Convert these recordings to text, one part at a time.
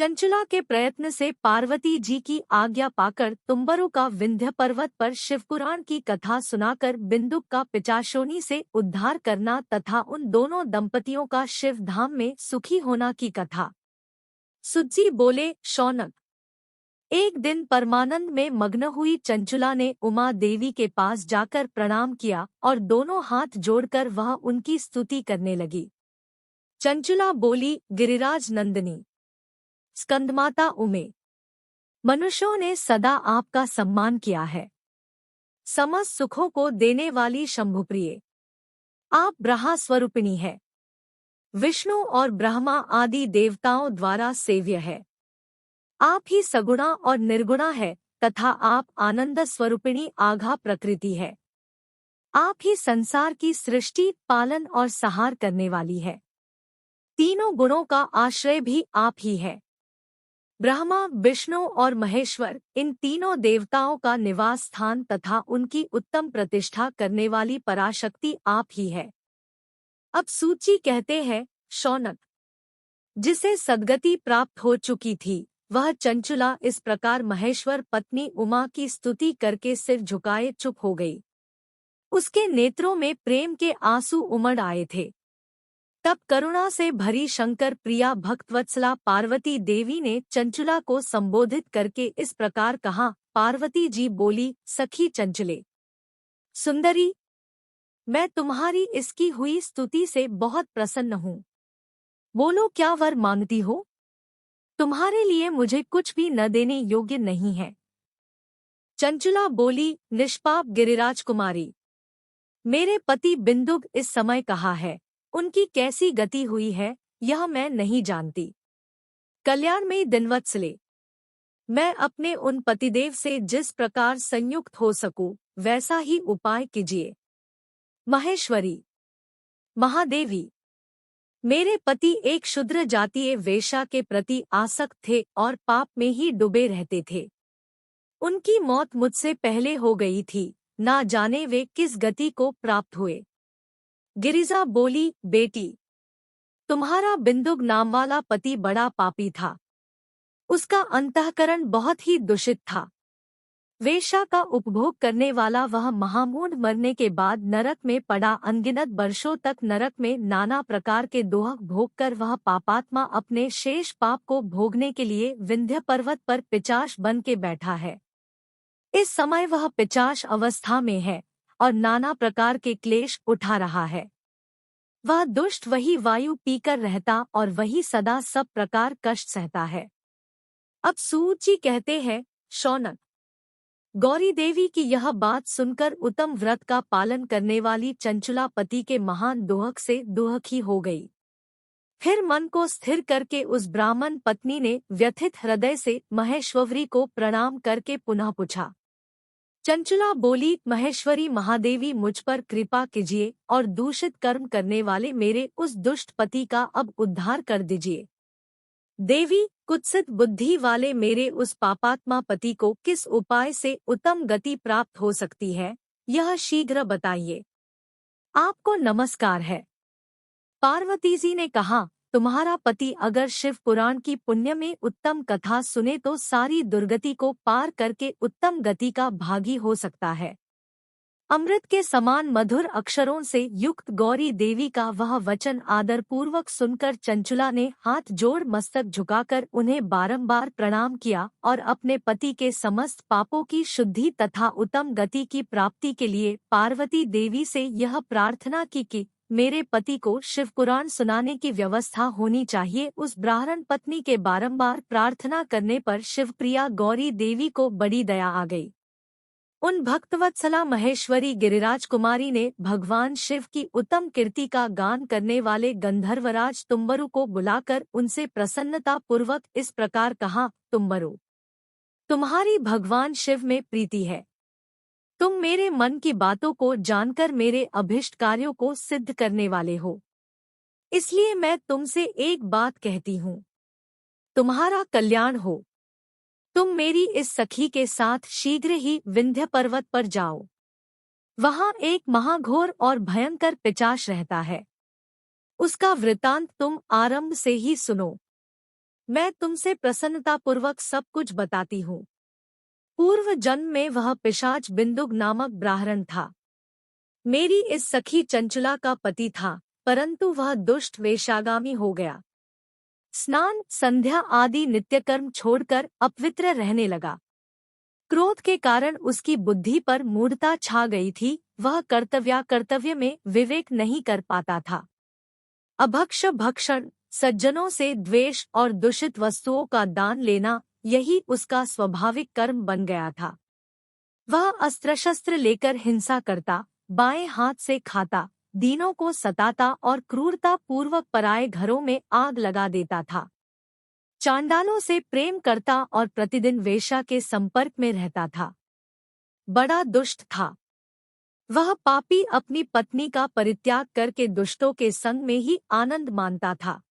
चंचला के प्रयत्न से पार्वती जी की आज्ञा पाकर तुम्बरु का विंध्य पर्वत पर शिवपुराण की कथा सुनाकर बिंदुक का पिचाशोनी से उद्धार करना तथा उन दोनों दंपतियों का शिव धाम में सुखी होना की कथा। सुज्जी बोले, शौनक। एक दिन परमानंद में मग्न हुई चंचला ने उमा देवी के पास जाकर प्रणाम किया और दोनों हाथ जोड़कर वह उनकी स्तुति करने लगी। चंचला बोली, गिरिराज नंदिनी, स्कंदमाता उमे, मनुष्यों ने सदा आपका सम्मान किया है। समस्त सुखों को देने वाली शंभुप्रिय, आप ब्रह्मा स्वरूपिणी है। विष्णु और ब्रह्मा आदि देवताओं द्वारा सेव्य है। आप ही सगुणा और निर्गुणा है तथा आप आनंद स्वरूपिणी आघा प्रकृति है। आप ही संसार की सृष्टि, पालन और संहार करने वाली है। तीनों गुणों का आश्रय भी आप ही है। ब्रह्मा, विष्णु और महेश्वर, इन तीनों देवताओं का निवास स्थान तथा उनकी उत्तम प्रतिष्ठा करने वाली पराशक्ति आप ही है। अब सूची कहते हैं, शौनक, जिसे सद्गति प्राप्त हो चुकी थी, वह चंचला इस प्रकार महेश्वर पत्नी उमा की स्तुति करके सिर झुकाए चुप हो गई। उसके नेत्रों में प्रेम के आंसू उमड़ आए थे। तब करुणा से भरी शंकर प्रिया भक्तवत्सला पार्वती देवी ने चंचला को संबोधित करके इस प्रकार कहा। पार्वती जी बोली, सखी चंचले सुंदरी, मैं तुम्हारी इसकी हुई स्तुति से बहुत प्रसन्न हूँ। बोलो, क्या वर मांगती हो? तुम्हारे लिए मुझे कुछ भी न देने योग्य नहीं है। चंचला बोली, निष्पाप गिरिराज कुमारी, मेरे पति बिंदुक इस समय कहाँ है? उनकी कैसी गति हुई है यह मैं नहीं जानती। कल्याण में दिनवत्सले, मैं अपने उन पतिदेव से जिस प्रकार संयुक्त हो सकूं वैसा ही उपाय कीजिए। महेश्वरी, महादेवी, मेरे पति एक क्षुद्र जातीय वेश्या के प्रति आसक्त थे और पाप में ही डूबे रहते थे। उनकी मौत मुझसे पहले हो गई थी, ना जाने वे किस गति को प्राप्त हुए। गिरिजा बोली, बेटी, तुम्हारा बिंदुक नाम वाला पति बड़ा पापी था। उसका अंतःकरण बहुत ही दूषित था। वेश्या का उपभोग करने वाला वह महामूढ़ मरने के बाद नरक में पड़ा। अनगिनत वर्षों तक नरक में नाना प्रकार के दोहक भोग कर वह पापात्मा अपने शेष पाप को भोगने के लिए विंध्य पर्वत पर पिचाश बन के बैठा है। इस समय वह पिचाश अवस्था में है और नाना प्रकार के क्लेश उठा रहा है। वह दुष्ट वही वायु पीकर रहता और वही सदा सब प्रकार कष्ट सहता है। अब सूची कहते हैं, शौनक, गौरी देवी की यह बात सुनकर उत्तम व्रत का पालन करने वाली चंचला पति के महान दोहक से दुहखी हो गई। फिर मन को स्थिर करके उस ब्राह्मण पत्नी ने व्यथित हृदय से महेश्वरी को प्रणाम करके पुनः पूछा। चंचला बोली, महेश्वरी महादेवी, मुझ पर कृपा कीजिए और दूषित कर्म करने वाले मेरे उस दुष्ट पति का अब उद्धार कर दीजिए। देवी, कुत्सित बुद्धि वाले मेरे उस पापात्मा पति को किस उपाय से उत्तम गति प्राप्त हो सकती है, यह शीघ्र बताइए। आपको नमस्कार है। पार्वती जी ने कहा, तुम्हारा पति अगर शिव पुराण की पुण्य में उत्तम कथा सुने तो सारी दुर्गति को पार करके उत्तम गति का भागी हो सकता है। अमृत के समान मधुर अक्षरों से युक्त गौरी देवी का वह वचन आदरपूर्वक सुनकर चंचला ने हाथ जोड़ मस्तक झुकाकर उन्हें बारंबार प्रणाम किया और अपने पति के समस्त पापों की शुद्धि तथा उत्तम गति की प्राप्ति के लिए पार्वती देवी से यह प्रार्थना की कि मेरे पति को शिवपुराण सुनाने की व्यवस्था होनी चाहिए। उस ब्राह्मण पत्नी के बारंबार प्रार्थना करने पर शिवप्रिया गौरी देवी को बड़ी दया आ गई। उन भक्तवत्सला महेश्वरी गिरिराज कुमारी ने भगवान शिव की उत्तम कीर्ति का गान करने वाले गंधर्वराज तुम्बरु को बुलाकर उनसे प्रसन्नता पूर्वक इस प्रकार कहा, तुम्बरु, तुम्हारी भगवान शिव में प्रीति है। तुम मेरे मन की बातों को जानकर मेरे अभिष्ट कार्यों को सिद्ध करने वाले हो। इसलिए मैं तुमसे एक बात कहती हूँ, तुम्हारा कल्याण हो। तुम मेरी इस सखी के साथ शीघ्र ही विंध्य पर्वत पर जाओ। वहां एक महाघोर और भयंकर पिशाच रहता है। उसका वृतांत तुम आरंभ से ही सुनो। मैं तुमसे प्रसन्नतापूर्वक सब कुछ बताती हूँ। पूर्व जन्म में वह पिशाच बिंदुक नामक ब्राह्मण था। मेरी इस सखी चंचला का पति था, परंतु वह दुष्ट वेश्यागामी हो गया। स्नान, संध्या आदि नित्यकर्म छोड़कर अपवित्र रहने लगा। क्रोध के कारण उसकी बुद्धि पर मूढ़ता छा गई थी। वह कर्तव्य में विवेक नहीं कर पाता था। अभक्ष भक्षण, सज्जनों से द्वेष और दूषित वस्तुओं का दान लेना, यही उसका स्वाभाविक कर्म बन गया था। वह अस्त्र शस्त्र लेकर हिंसा करता, बाएं हाथ से खाता, दीनों को सताता और क्रूरता पूर्वक पराये घरों में आग लगा देता था। चांडालों से प्रेम करता और प्रतिदिन वेश्या के संपर्क में रहता था। बड़ा दुष्ट था। वह पापी अपनी पत्नी का परित्याग करके दुष्टों के संग में ही आनंद मानता था।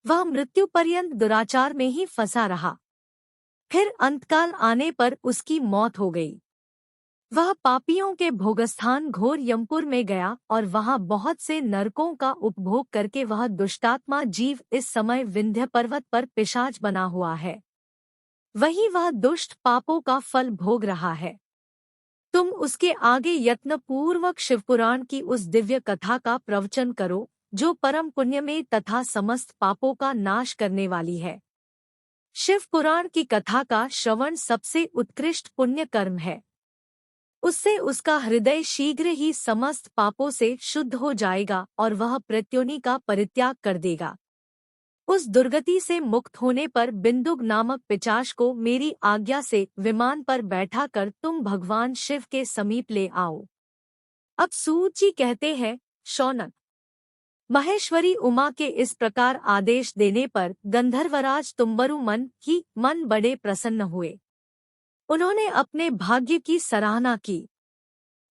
वह मृत्यु पर्यंत दुराचार में ही फंसा रहा। फिर अंतकाल आने पर उसकी मौत हो गई। वह पापियों के भोगस्थान घोर यमपुर में गया और वहां बहुत से नरकों का उपभोग करके वह दुष्टात्मा जीव इस समय विंध्य पर्वत पर पिशाच बना हुआ है। वही वह दुष्ट पापों का फल भोग रहा है। तुम उसके आगे यत्न पूर्वक शिवपुराण की उस दिव्य कथा का प्रवचन करो, जो परम पुण्य में तथा समस्त पापों का नाश करने वाली है। शिव पुराण की कथा का श्रवण सबसे उत्कृष्ट पुण्य कर्म है। उससे उसका हृदय शीघ्र ही समस्त पापों से शुद्ध हो जाएगा और वह प्रत्योनि का परित्याग कर देगा। उस दुर्गति से मुक्त होने पर बिंदुक नामक पिशाच को मेरी आज्ञा से विमान पर बैठा कर तुम भगवान शिव के समीप ले आओ। अब सूत जी कहते हैं, शौनक, महेश्वरी उमा के इस प्रकार आदेश देने पर गंधर्वराज तुम्बरु मन बड़े प्रसन्न हुए। उन्होंने अपने भाग्य की सराहना की।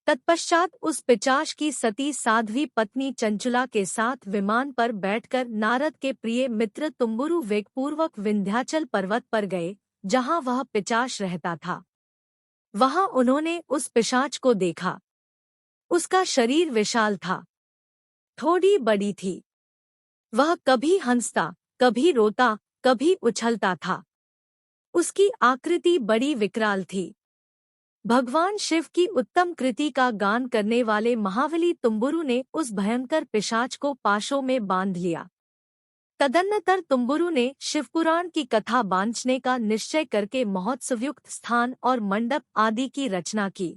तत्पश्चात उस पिशाच की सती साध्वी पत्नी चंचला के साथ विमान पर बैठकर नारद के प्रिय मित्र तुम्बुरु वेगपूर्वक विंध्याचल पर्वत पर गए, जहां वह पिशाच रहता था। वहां उन्होंने उस पिशाच को देखा। उसका शरीर विशाल था, थोड़ी बड़ी थी। वह कभी हंसता, कभी रोता, कभी उछलता था। उसकी आकृति बड़ी विकराल थी। भगवान शिव की उत्तम कृति का गान करने वाले महाबली तुम्बुरु ने उस भयंकर पिशाच को पाशों में बांध लिया। तदनंतर तुम्बुरु ने शिवपुराण की कथा बांचने का निश्चय करके महोत्सवयुक्त स्थान और मंडप आदि की रचना की।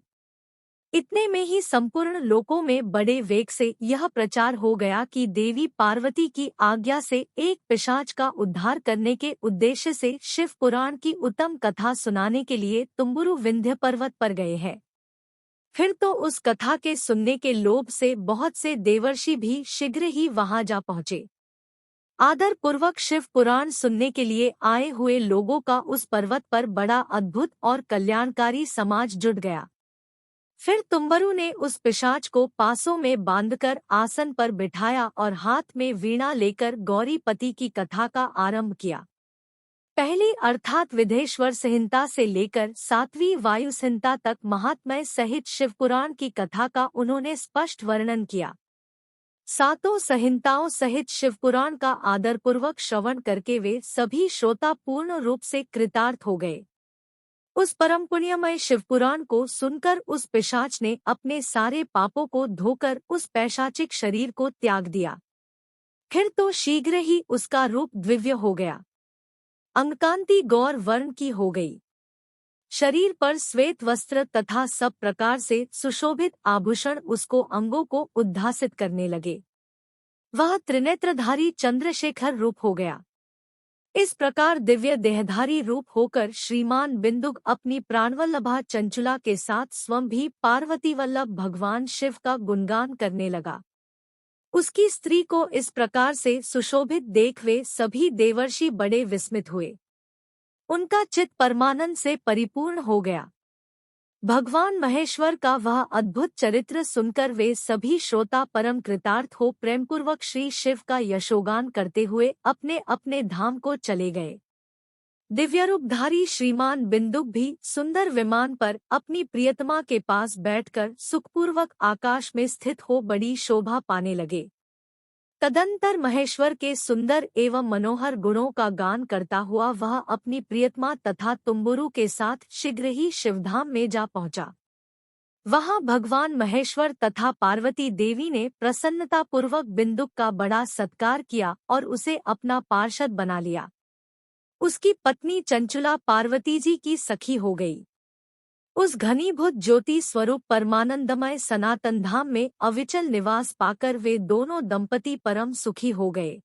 इतने में ही संपूर्ण लोकों में बड़े वेग से यह प्रचार हो गया कि देवी पार्वती की आज्ञा से एक पिशाच का उद्धार करने के उद्देश्य से शिव पुराण की उत्तम कथा सुनाने के लिए तुम्बुरु विंध्य पर्वत पर गए हैं। फिर तो उस कथा के सुनने के लोभ से बहुत से देवर्षि भी शीघ्र ही वहां जा पहुंचे। आदर पूर्वक शिव पुराण सुनने के लिए आए हुए लोगों का उस पर्वत पर बड़ा अद्भुत और कल्याणकारी समाज जुट गया। फिर तुम्बरु ने उस पिशाच को पासों में बांधकर आसन पर बिठाया और हाथ में वीणा लेकर गौरीपति की कथा का आरंभ किया। पहली अर्थात विधेश्वर संहिता से लेकर 7वीं वायु संहिता तक महात्म्य सहित शिवपुराण की कथा का उन्होंने स्पष्ट वर्णन किया। सातों संहिताओं सहित शिवपुराण का आदरपूर्वक श्रवण करके वे सभी श्रोता पूर्ण रूप से कृतार्थ हो गए। उस परम पुण्यमय शिवपुराण को सुनकर उस पिशाच ने अपने सारे पापों को धोकर उस पैशाचिक शरीर को त्याग दिया। फिर तो शीघ्र ही उसका रूप दिव्य हो गया। अंगकांति गौर वर्ण की हो गई। शरीर पर श्वेत वस्त्र तथा सब प्रकार से सुशोभित आभूषण उसको अंगों को उद्भासित करने लगे। वह त्रिनेत्रधारी चंद्रशेखर रूप हो गया। इस प्रकार दिव्य देहधारी रूप होकर श्रीमान बिंदुक अपनी प्राणवल्लभा चंचुला के साथ स्वयं भी पार्वती वल्लभ भगवान शिव का गुणगान करने लगा। उसकी स्त्री को इस प्रकार से सुशोभित देख वे सभी देवर्षि बड़े विस्मित हुए। उनका चित्त परमानंद से परिपूर्ण हो गया। भगवान महेश्वर का वह अद्भुत चरित्र सुनकर वे सभी श्रोता परम कृतार्थ हो प्रेमपूर्वक श्री शिव का यशोगान करते हुए अपने अपने धाम को चले गए। दिव्यरूपधारी श्रीमान बिंदुक भी सुंदर विमान पर अपनी प्रियतमा के पास बैठकर सुखपूर्वक आकाश में स्थित हो बड़ी शोभा पाने लगे। तदंतर महेश्वर के सुंदर एवं मनोहर गुणों का गान करता हुआ वह अपनी प्रियतमा तथा तुम्बुरु के साथ शीघ्र ही शिवधाम में जा पहुंचा। वहां भगवान महेश्वर तथा पार्वती देवी ने प्रसन्नतापूर्वक बिंदुक का बड़ा सत्कार किया और उसे अपना पार्षद बना लिया। उसकी पत्नी चंचुला पार्वती जी की सखी हो गई। उस घनीभूत ज्योति स्वरूप परमानंदमय सनातन धाम में अविचल निवास पाकर वे दोनों दंपति परम सुखी हो गए।